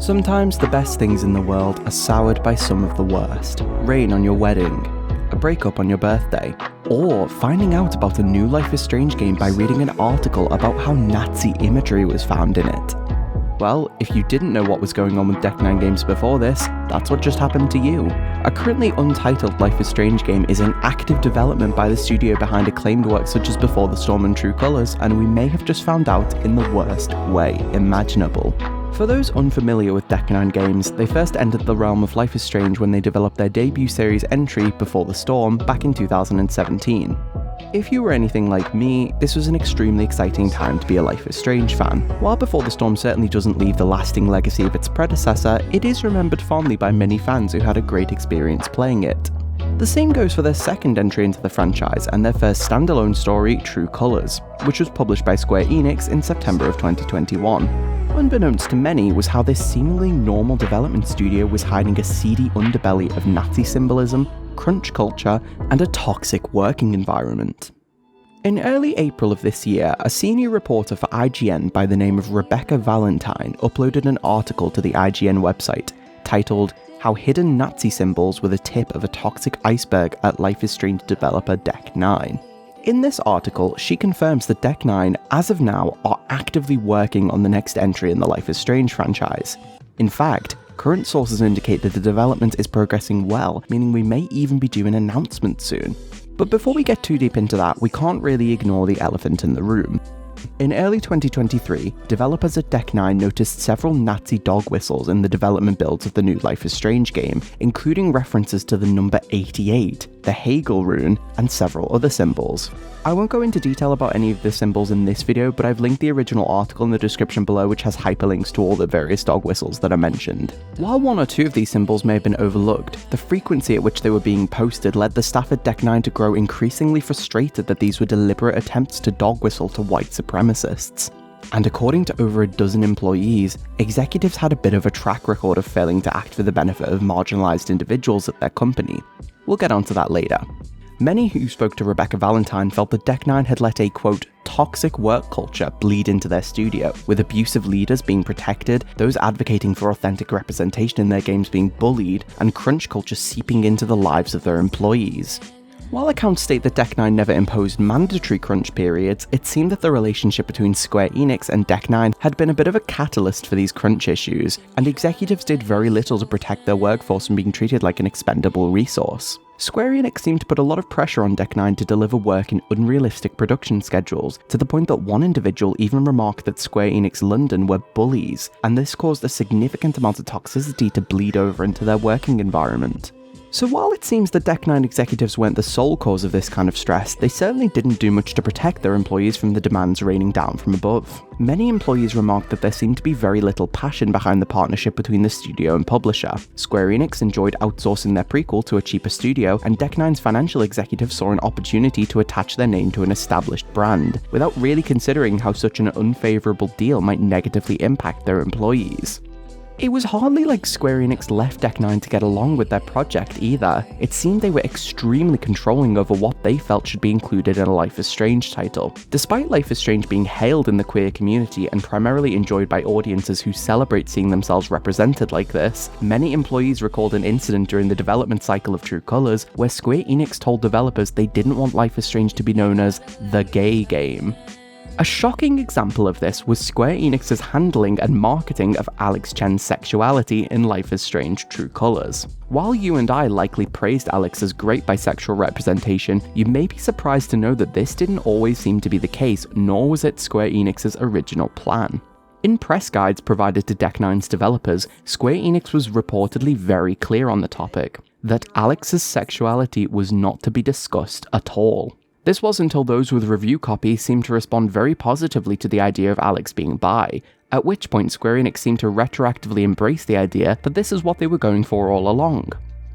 Sometimes the best things in the world are soured by some of the worst. Rain on your wedding, a breakup on your birthday, or finding out about a new Life is Strange game by reading an article about how Nazi imagery was found in it. Well, if you didn't know what was going on with DeckNine Games before this, that's what just happened to you. A currently untitled Life is Strange game is in active development by the studio behind acclaimed works such as Before the Storm and True Colors, and we may have just found out in the worst way imaginable. For those unfamiliar with DeckNine Games, they first entered the realm of Life is Strange when they developed their debut series entry, Before the Storm, back in 2017. If you were anything like me, this was an extremely exciting time to be a Life is Strange fan. While Before the Storm certainly doesn't leave the lasting legacy of its predecessor, it is remembered fondly by many fans who had a great experience playing it. The same goes for their second entry into the franchise and their first standalone story, True Colors, which was published by Square Enix in September of 2021. Unbeknownst to many was how this seemingly normal development studio was hiding a seedy underbelly of Nazi symbolism, crunch culture, and a toxic working environment. In early April of this year, a senior reporter for IGN by the name of Rebecca Valentine uploaded an article to the IGN website titled "How Hidden Nazi Symbols Were the Tip of a Toxic Iceberg at Life is Strange developer DeckNine." In this article, she confirms that DeckNine, as of now, are actively working on the next entry in the Life is Strange franchise. In fact, current sources indicate that the development is progressing well, meaning we may even be due an announcement soon. But before we get too deep into that, we can't really ignore the elephant in the room. In early 2023, developers at DeckNine noticed several Nazi dog whistles in the development builds of the new Life is Strange game, including references to the number 88, the Hegel rune, and several other symbols. I won't go into detail about any of the symbols in this video, but I've linked the original article in the description below, which has hyperlinks to all the various dog whistles that are mentioned. While one or two of these symbols may have been overlooked, the frequency at which they were being posted led the staff at DeckNine to grow increasingly frustrated that these were deliberate attempts to dog whistle to white supremacists. And according to over a dozen employees, executives had a bit of a track record of failing to act for the benefit of marginalized individuals at their company. We'll get onto that later. Many who spoke to Rebecca Valentine felt that DeckNine had let a, quote, toxic work culture bleed into their studio, with abusive leaders being protected, those advocating for authentic representation in their games being bullied, and crunch culture seeping into the lives of their employees. While accounts state that DeckNine never imposed mandatory crunch periods, it seemed that the relationship between Square Enix and DeckNine had been a bit of a catalyst for these crunch issues, and executives did very little to protect their workforce from being treated like an expendable resource. Square Enix seemed to put a lot of pressure on DeckNine to deliver work in unrealistic production schedules, to the point that one individual even remarked that Square Enix London were bullies, and this caused a significant amount of toxicity to bleed over into their working environment. So while it seems that DeckNine executives weren't the sole cause of this kind of stress, they certainly didn't do much to protect their employees from the demands raining down from above. Many employees remarked that there seemed to be very little passion behind the partnership between the studio and publisher. Square Enix enjoyed outsourcing their prequel to a cheaper studio, and DeckNine's financial executives saw an opportunity to attach their name to an established brand, without really considering how such an unfavourable deal might negatively impact their employees. It was hardly like Square Enix left DeckNine to get along with their project either. It seemed they were extremely controlling over what they felt should be included in a Life is Strange title. Despite Life is Strange being hailed in the queer community and primarily enjoyed by audiences who celebrate seeing themselves represented like this, many employees recalled an incident during the development cycle of True Colors where Square Enix told developers they didn't want Life is Strange to be known as the gay game. A shocking example of this was Square Enix's handling and marketing of Alex Chen's sexuality in Life is Strange True Colors. While you and I likely praised Alex's great bisexual representation, you may be surprised to know that this didn't always seem to be the case, nor was it Square Enix's original plan. In press guides provided to DeckNine's developers, Square Enix was reportedly very clear on the topic, that Alex's sexuality was not to be discussed at all. This was until those with review copy seemed to respond very positively to the idea of Alex being bi, at which point Square Enix seemed to retroactively embrace the idea that this is what they were going for all along.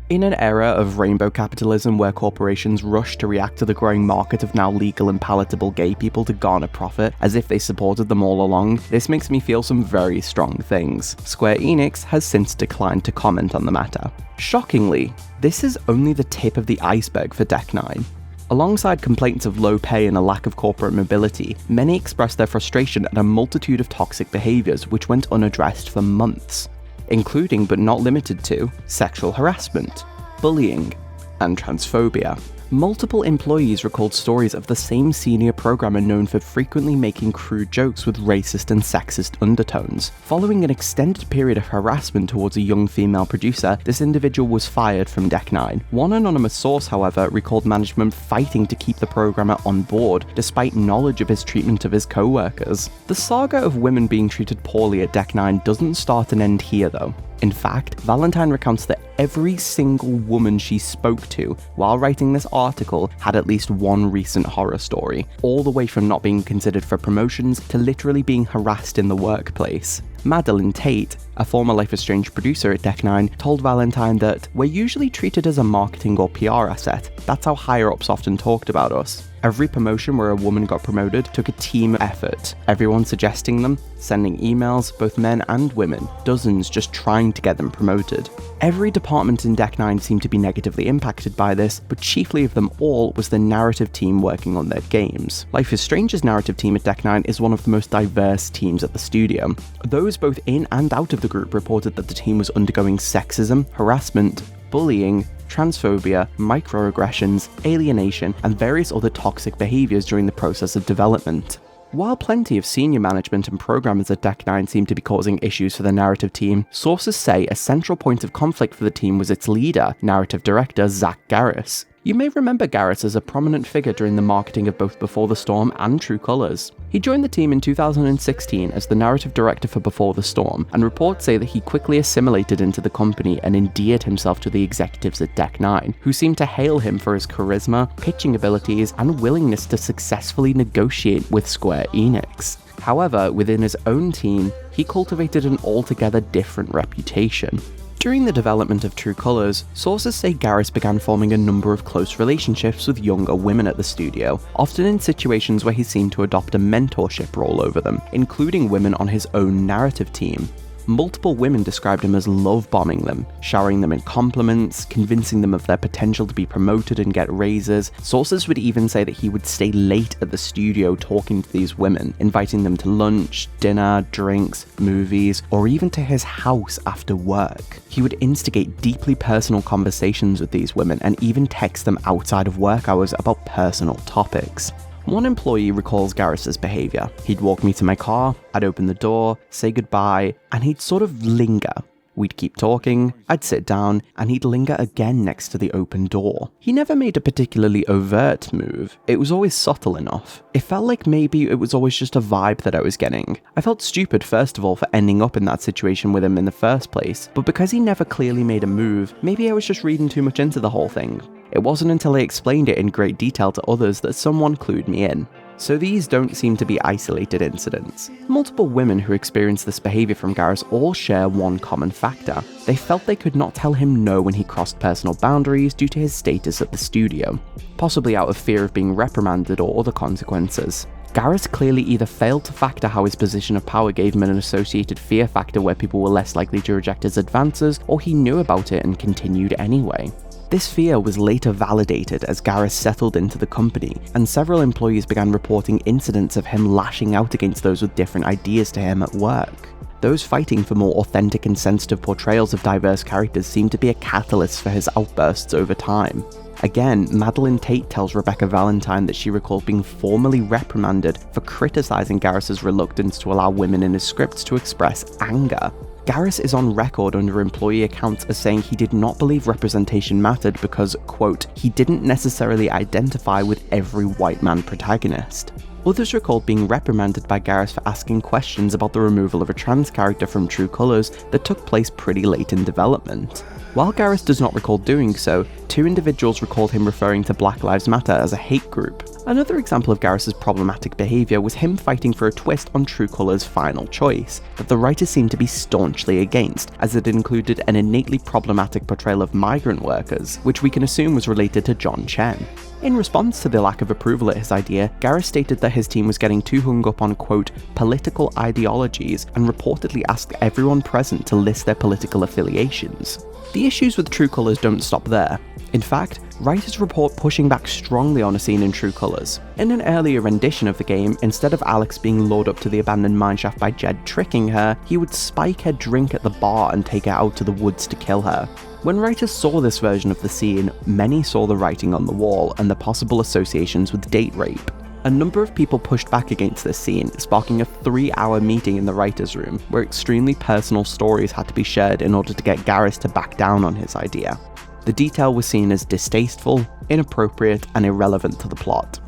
In an era of rainbow capitalism where corporations rush to react to the growing market of now legal and palatable gay people to garner profit as if they supported them all along, this makes me feel some very strong things. Square Enix has since declined to comment on the matter. Shockingly, this is only the tip of the iceberg for DeckNine. Alongside complaints of low pay and a lack of corporate mobility, many expressed their frustration at a multitude of toxic behaviours which went unaddressed for months. including but not limited to sexual harassment, bullying, and transphobia. Multiple employees recalled stories of the same senior programmer known for frequently making crude jokes with racist and sexist undertones. Following an extended period of harassment towards a young female producer, this individual was fired from DeckNine. One anonymous source, however, recalled management fighting to keep the programmer on board, despite knowledge of his treatment of his co-workers. The saga of women being treated poorly at DeckNine doesn't start and end here, though. In fact, Valentine recounts that every single woman she spoke to while writing this article had at least one recent horror story, all the way from not being considered for promotions to literally being harassed in the workplace. Madeline Tate, a former Life is Strange producer at DeckNine, told Valentine that we're usually treated as a marketing or PR asset. That's how higher-ups often talked about us. Every promotion where a woman got promoted took a team effort, everyone suggesting them, sending emails, both men and women, dozens just trying to get them promoted. Every department in DeckNine seemed to be negatively impacted by this, but chiefly of them all was the narrative team working on their games. Life is Strange's narrative team at DeckNine is one of the most diverse teams at the studio. Those both in and out of the group reported that the team was undergoing sexism, harassment, bullying, transphobia, microaggressions, alienation, and various other toxic behaviours during the process of development. While plenty of senior management and programmers at DeckNine seemed to be causing issues for the narrative team, sources say a central point of conflict for the team was its leader, narrative director Zach Garris. You may remember Garris as a prominent figure during the marketing of both Before the Storm and True Colors. He joined the team in 2016 as the narrative director for Before the Storm, and reports say that he quickly assimilated into the company and endeared himself to the executives at DeckNine, who seemed to hail him for his charisma, pitching abilities, and willingness to successfully negotiate with Square Enix. However, within his own team, he cultivated an altogether different reputation. During the development of True Colors, sources say Garris began forming a number of close relationships with younger women at the studio, often in situations where he seemed to adopt a mentorship role over them, including women on his own narrative team. Multiple women described him as love-bombing them, showering them in compliments, convincing them of their potential to be promoted and get raises. Sources would even say that he would stay late at the studio talking to these women, inviting them to lunch, dinner, drinks, movies, or even to his house after work. He would instigate deeply personal conversations with these women and even text them outside of work hours about personal topics. One employee recalls Garris's behaviour. He'd walk me to my car, I'd open the door, say goodbye, and he'd sort of linger. We'd keep talking, I'd sit down, and he'd linger again next to the open door. He never made a particularly overt move, it was always subtle enough. It felt like maybe it was always just a vibe that I was getting. I felt stupid first of all for ending up in that situation with him in the first place, but because he never clearly made a move, maybe I was just reading too much into the whole thing. It wasn't until I explained it in great detail to others that someone clued me in. So these don't seem to be isolated incidents. Multiple women who experienced this behaviour from Garris all share one common factor. They felt they could not tell him no when he crossed personal boundaries due to his status at the studio, possibly out of fear of being reprimanded or other consequences. Garris clearly either failed to factor how his position of power gave him an associated fear factor where people were less likely to reject his advances, or he knew about it and continued anyway. This fear was later validated as Garris settled into the company, and several employees began reporting incidents of him lashing out against those with different ideas to him at work. Those fighting for more authentic and sensitive portrayals of diverse characters seemed to be a catalyst for his outbursts over time. Again, Madeline Tate tells Rebecca Valentine that she recalled being formally reprimanded for criticizing Garris's reluctance to allow women in his scripts to express anger. Garris is on record under employee accounts as saying he did not believe representation mattered because, quote, he didn't necessarily identify with every white man protagonist. Others recalled being reprimanded by Garris for asking questions about the removal of a trans character from True Colors that took place pretty late in development. While Garris does not recall doing so, two individuals recalled him referring to Black Lives Matter as a hate group. Another example of Garris's problematic behaviour was him fighting for a twist on True Colors' final choice, that the writers seemed to be staunchly against, as it included an innately problematic portrayal of migrant workers, which we can assume was related to John Chen. In response to the lack of approval at his idea, Garris stated that his team was getting too hung up on, quote, political ideologies, and reportedly asked everyone present to list their political affiliations. The issues with True Colors don't stop there. In fact, writers report pushing back strongly on a scene in True Colors. In an earlier rendition of the game, instead of Alex being lured up to the abandoned mineshaft by Jed tricking her, he would spike her drink at the bar and take her out to the woods to kill her. When writers saw this version of the scene, many saw the writing on the wall and the possible associations with date rape. A number of people pushed back against this scene, sparking a 3-hour meeting in the writer's room, where extremely personal stories had to be shared in order to get Garrus to back down on his idea. The detail was seen as distasteful, inappropriate, and irrelevant to the plot.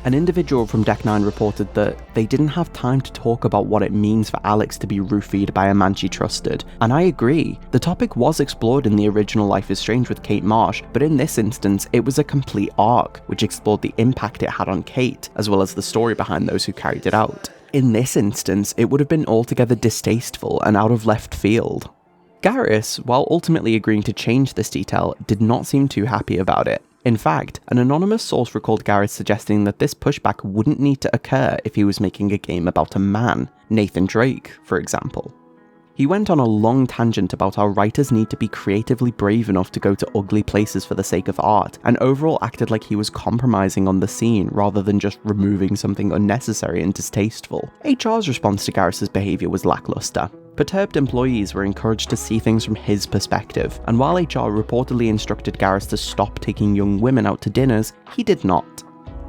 An individual from DeckNine reported that they didn't have time to talk about what it means for Alex to be roofied by a man she trusted, and I agree. The topic was explored in the original Life is Strange with Kate Marsh, but in this instance it was a complete arc, which explored the impact it had on Kate, as well as the story behind those who carried it out. In this instance, it would have been altogether distasteful and out of left field. Garrus, while ultimately agreeing to change this detail, did not seem too happy about it. In fact, an anonymous source recalled Garrus suggesting that this pushback wouldn't need to occur if he was making a game about a man, Nathan Drake, for example. He went on a long tangent about how writers need to be creatively brave enough to go to ugly places for the sake of art, and overall acted like he was compromising on the scene rather than just removing something unnecessary and distasteful. HR's response to Garrus's behaviour was lackluster. Perturbed employees were encouraged to see things from his perspective, and while HR reportedly instructed Garrus to stop taking young women out to dinners, he did not.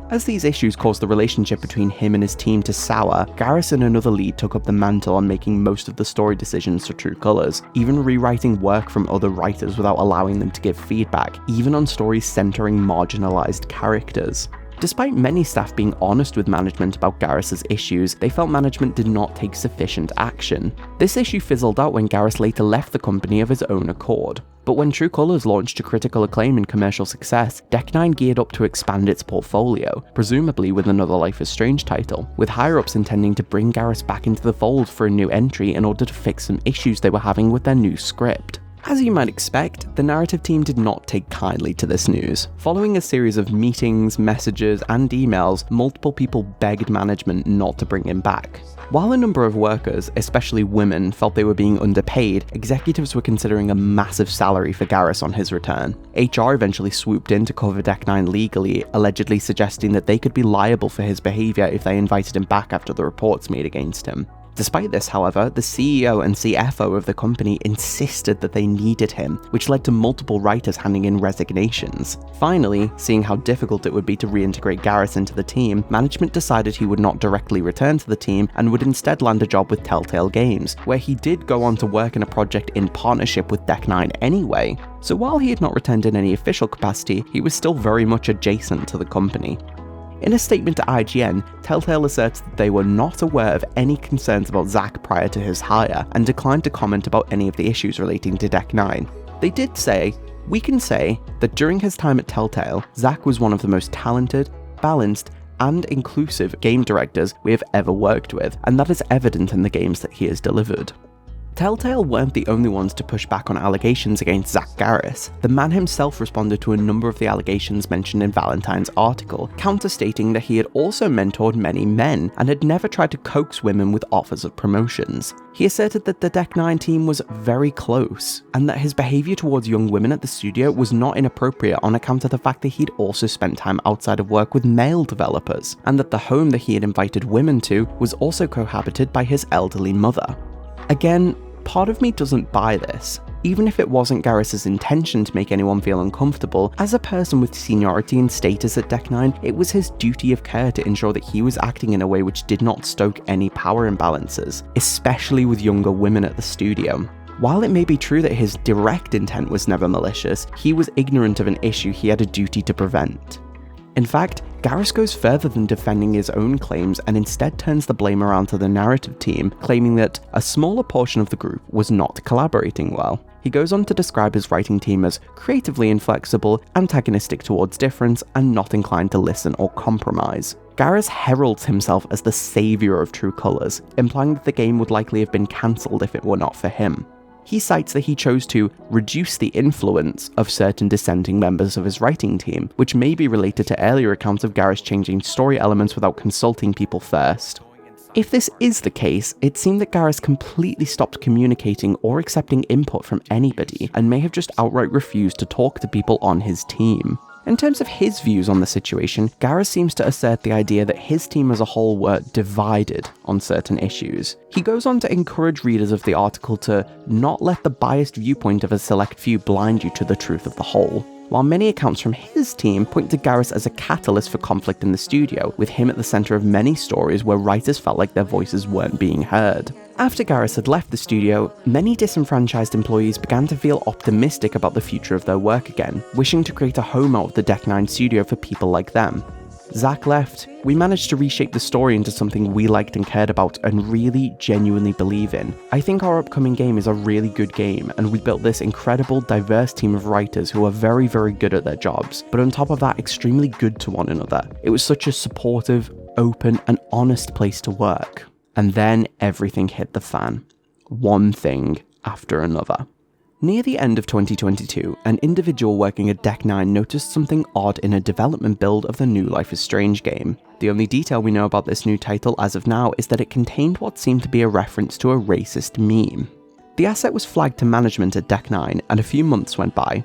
As these issues caused the relationship between him and his team to sour, Garrus and another lead took up the mantle on making most of the story decisions for True Colors, even rewriting work from other writers without allowing them to give feedback, even on stories centering marginalized characters. Despite many staff being honest with management about Garrus's issues, they felt management did not take sufficient action. This issue fizzled out when Garrus later left the company of his own accord. But when True Colors launched to critical acclaim and commercial success, DeckNine geared up to expand its portfolio, presumably with another Life is Strange title, with higher-ups intending to bring Garrus back into the fold for a new entry in order to fix some issues they were having with their new script. As you might expect, the narrative team did not take kindly to this news. Following a series of meetings, messages, and emails, multiple people begged management not to bring him back. While a number of workers, especially women, felt they were being underpaid, executives were considering a massive salary for Garrus on his return. HR eventually swooped in to cover DeckNine legally, allegedly suggesting that they could be liable for his behaviour if they invited him back after the reports made against him. Despite this, however, the CEO and CFO of the company insisted that they needed him, which led to multiple writers handing in resignations. Finally, seeing how difficult it would be to reintegrate Garrus into the team, management decided he would not directly return to the team and would instead land a job with Telltale Games, where he did go on to work in a project in partnership with DeckNine anyway. So while he had not returned in any official capacity, he was still very much adjacent to the company. In a statement to IGN, Telltale asserts that they were not aware of any concerns about Zach prior to his hire, and declined to comment about any of the issues relating to DeckNine. They did say, "We can say that during his time at Telltale, Zach was one of the most talented, balanced, and inclusive game directors we have ever worked with, and that is evident in the games that he has delivered." Telltale weren't the only ones to push back on allegations against Zach Garrus. The man himself responded to a number of the allegations mentioned in Valentine's article, counter-stating that he had also mentored many men and had never tried to coax women with offers of promotions. He asserted that the DeckNine team was very close, and that his behaviour towards young women at the studio was not inappropriate on account of the fact that he'd also spent time outside of work with male developers, and that the home that he had invited women to was also cohabited by his elderly mother. Again, part of me doesn't buy this. Even if it wasn't Garrus's intention to make anyone feel uncomfortable, as a person with seniority and status at DeckNine, it was his duty of care to ensure that he was acting in a way which did not stoke any power imbalances, especially with younger women at the studio. While it may be true that his direct intent was never malicious, he was ignorant of an issue he had a duty to prevent. In fact, Garrus goes further than defending his own claims and instead turns the blame around to the narrative team, claiming that a smaller portion of the group was not collaborating well. He goes on to describe his writing team as creatively inflexible, antagonistic towards difference, and not inclined to listen or compromise. Garrus heralds himself as the saviour of True Colors, implying that the game would likely have been cancelled if it were not for him. He cites that he chose to reduce the influence of certain dissenting members of his writing team, which may be related to earlier accounts of Garrus changing story elements without consulting people first. If this is the case, it seemed that Garrus completely stopped communicating or accepting input from anybody, and may have just outright refused to talk to people on his team. In terms of his views on the situation, Gareth seems to assert the idea that his team as a whole were divided on certain issues. He goes on to encourage readers of the article to not let the biased viewpoint of a select few blind you to the truth of the whole. While many accounts from his team point to Gareth as a catalyst for conflict in the studio, with him at the centre of many stories where writers felt like their voices weren't being heard. After Gareth had left the studio, many disenfranchised employees began to feel optimistic about the future of their work again, wishing to create a home out of the DeckNine studio for people like them. Zach left, we managed to reshape the story into something we liked and cared about and really genuinely believe in. I think our upcoming game is a really good game, and we built this incredible, diverse team of writers who are very, very good at their jobs, but on top of that, extremely good to one another. It was such a supportive, open, and honest place to work. And then everything hit the fan. One thing after another. Near the end of 2022, an individual working at DeckNine noticed something odd in a development build of the new Life is Strange game. The only detail we know about this new title as of now is that it contained what seemed to be a reference to a racist meme. The asset was flagged to management at DeckNine, and a few months went by.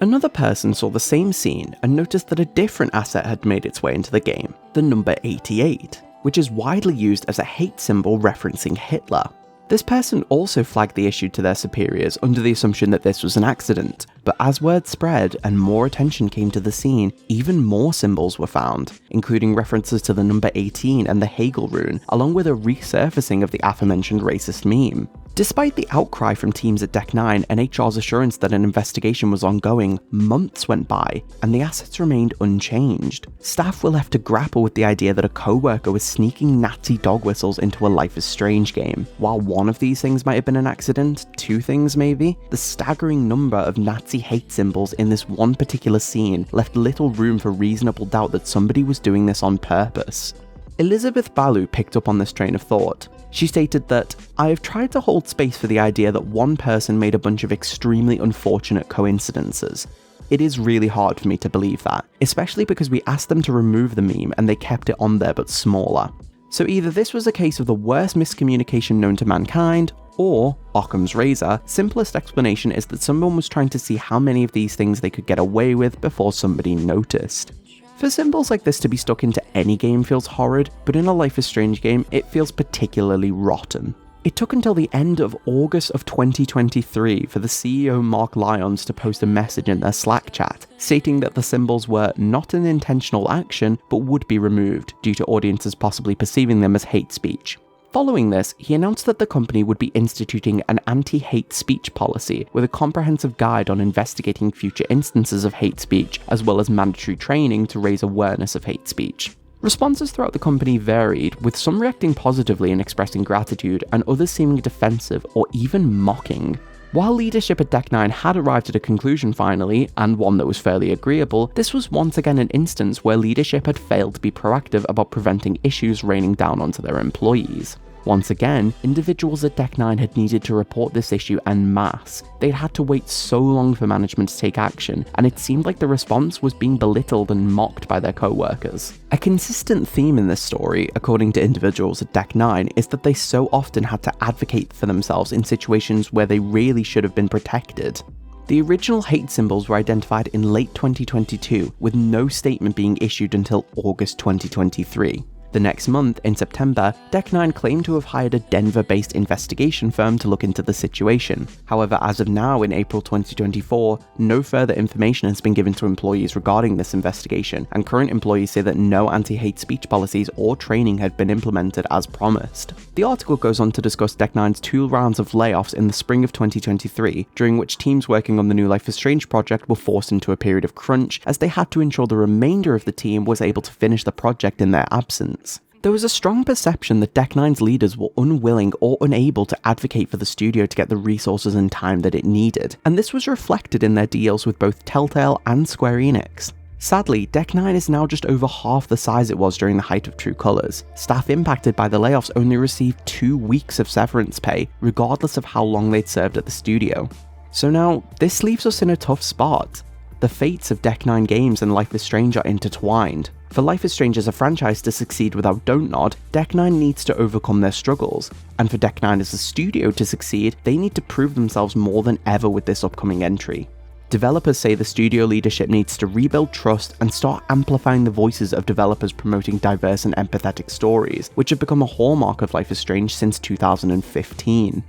Another person saw the same scene and noticed that a different asset had made its way into the game, the number 88, which is widely used as a hate symbol referencing Hitler. This person also flagged the issue to their superiors under the assumption that this was an accident, but as word spread and more attention came to the scene, even more symbols were found, including references to the number 18 and the Hegel rune, along with a resurfacing of the aforementioned racist meme. Despite the outcry from teams at DeckNine and HR's assurance that an investigation was ongoing, months went by, and the assets remained unchanged. Staff were left to grapple with the idea that a co-worker was sneaking Nazi dog whistles into a Life is Strange game. While one of these things might have been an accident, two things maybe, the staggering number of Nazi hate symbols in this one particular scene left little room for reasonable doubt that somebody was doing this on purpose. Elizabeth Balu picked up on this train of thought. She stated that, "I have tried to hold space for the idea that one person made a bunch of extremely unfortunate coincidences. It is really hard for me to believe that, especially because we asked them to remove the meme and they kept it on there but smaller. So either this was a case of the worst miscommunication known to mankind, or, Occam's razor, simplest explanation is that someone was trying to see how many of these things they could get away with before somebody noticed." For symbols like this to be stuck into any game feels horrid, but in a Life is Strange game, it feels particularly rotten. It took until the end of August of 2023 for the CEO Mark Lyons to post a message in their Slack chat, stating that the symbols were not an intentional action, but would be removed due to audiences possibly perceiving them as hate speech. Following this, he announced that the company would be instituting an anti-hate speech policy with a comprehensive guide on investigating future instances of hate speech, as well as mandatory training to raise awareness of hate speech. Responses throughout the company varied, with some reacting positively and expressing gratitude, and others seeming defensive or even mocking. While leadership at DeckNine had arrived at a conclusion finally, and one that was fairly agreeable, this was once again an instance where leadership had failed to be proactive about preventing issues raining down onto their employees. Once again, individuals at DeckNine had needed to report this issue en masse. They'd had to wait so long for management to take action, and it seemed like the response was being belittled and mocked by their co-workers. A consistent theme in this story, according to individuals at DeckNine, is that they so often had to advocate for themselves in situations where they really should have been protected. The original hate symbols were identified in late 2022, with no statement being issued until August 2023. The next month, in September, DeckNine claimed to have hired a Denver-based investigation firm to look into the situation. However, as of now, in April 2024, no further information has been given to employees regarding this investigation, and current employees say that no anti-hate speech policies or training had been implemented as promised. The article goes on to discuss DeckNine's 2 rounds of layoffs in the spring of 2023, during which teams working on the new Life is Strange project were forced into a period of crunch, as they had to ensure the remainder of the team was able to finish the project in their absence. There was a strong perception that DeckNine's leaders were unwilling or unable to advocate for the studio to get the resources and time that it needed, and this was reflected in their deals with both Telltale and Square Enix. Sadly, DeckNine is now just over half the size it was during the height of True Colors. Staff impacted by the layoffs only received 2 weeks of severance pay, regardless of how long they'd served at the studio. So now, this leaves us in a tough spot. The fates of DeckNine Games and Life is Strange are intertwined. For Life is Strange as a franchise to succeed without Dontnod, DeckNine needs to overcome their struggles, and for DeckNine as a studio to succeed, they need to prove themselves more than ever with this upcoming entry. Developers say the studio leadership needs to rebuild trust and start amplifying the voices of developers promoting diverse and empathetic stories, which have become a hallmark of Life is Strange since 2015.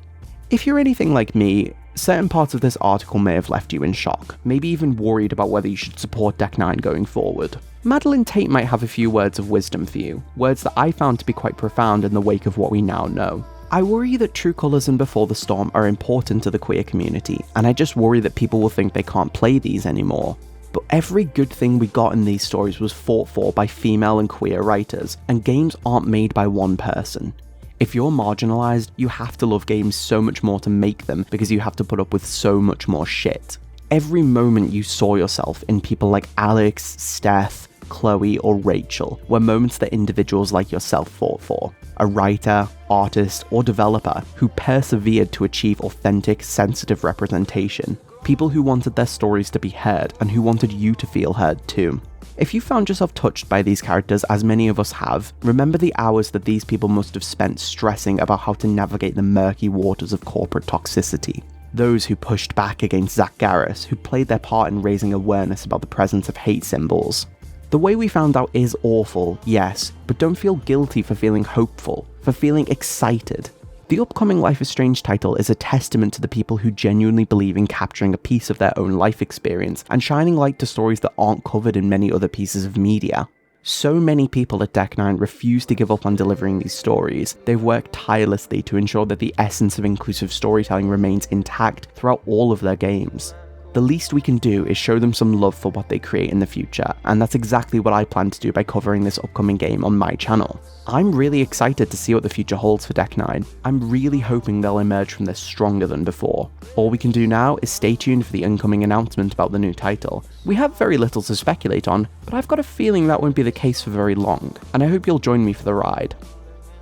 If you're anything like me, certain parts of this article may have left you in shock, maybe even worried about whether you should support Deck9 going forward. Madeline Tate might have a few words of wisdom for you, words that I found to be quite profound in the wake of what we now know. I worry that True Colours and Before the Storm are important to the queer community, and I just worry that people will think they can't play these anymore. But every good thing we got in these stories was fought for by female and queer writers, and games aren't made by one person. If you're marginalised, you have to love games so much more to make them because you have to put up with so much more shit. Every moment you saw yourself in people like Alex, Steph, Chloe, or Rachel were moments that individuals like yourself fought for. A writer, artist, or developer who persevered to achieve authentic, sensitive representation. People who wanted their stories to be heard and who wanted you to feel heard too. If you found yourself touched by these characters, as many of us have, remember the hours that these people must have spent stressing about how to navigate the murky waters of corporate toxicity. Those who pushed back against Zach Garris, who played their part in raising awareness about the presence of hate symbols. The way we found out is awful, yes, but don't feel guilty for feeling hopeful, for feeling excited. The upcoming Life is Strange title is a testament to the people who genuinely believe in capturing a piece of their own life experience and shining light to stories that aren't covered in many other pieces of media. So many people at Deck9 refuse to give up on delivering these stories. They've worked tirelessly to ensure that the essence of inclusive storytelling remains intact throughout all of their games. The least we can do is show them some love for what they create in the future, and that's exactly what I plan to do by covering this upcoming game on my channel. I'm really excited to see what the future holds for Deck9. I'm really hoping they'll emerge from this stronger than before. All we can do now is stay tuned for the incoming announcement about the new title. We have very little to speculate on, but I've got a feeling that won't be the case for very long, and I hope you'll join me for the ride.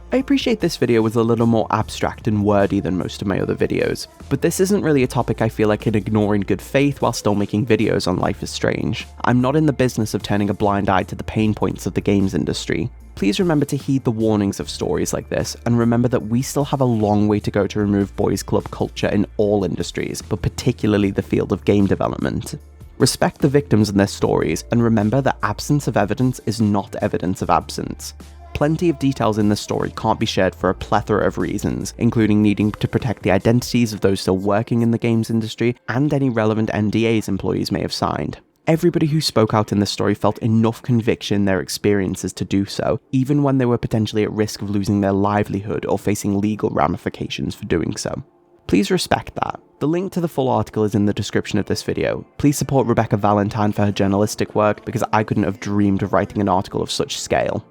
I appreciate this video was a little more abstract and wordy than most of my other videos, but this isn't really a topic I feel I can ignore in good faith while still making videos on Life is Strange. I'm not in the business of turning a blind eye to the pain points of the games industry. Please remember to heed the warnings of stories like this, and remember that we still have a long way to go to remove boys club culture in all industries, but particularly the field of game development. Respect the victims and their stories, and remember that absence of evidence is not evidence of absence. Plenty of details in the story can't be shared for a plethora of reasons, including needing to protect the identities of those still working in the games industry and any relevant NDAs employees may have signed. Everybody who spoke out in this story felt enough conviction in their experiences to do so, even when they were potentially at risk of losing their livelihood or facing legal ramifications for doing so. Please respect that. The link to the full article is in the description of this video. Please support Rebecca Valentine for her journalistic work, because I couldn't have dreamed of writing an article of such scale.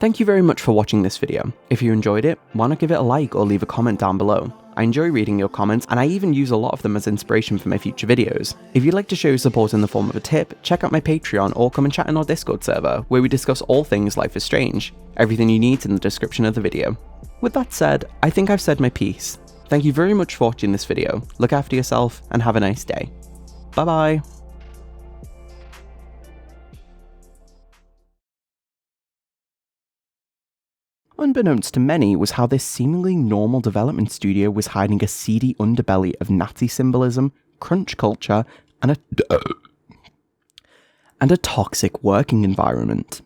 Thank you very much for watching this video. If you enjoyed it, why not give it a like or leave a comment down below. I enjoy reading your comments, and I even use a lot of them as inspiration for my future videos. If you'd like to show your support in the form of a tip, check out my Patreon or come and chat in our Discord server, where we discuss all things Life is Strange. Everything you need is in the description of the video. With that said, I think I've said my piece. Thank you very much for watching this video. Look after yourself, and have a nice day. Bye bye. Unbeknownst to many was how this seemingly normal development studio was hiding a seedy underbelly of Nazi symbolism, crunch culture, and a toxic working environment.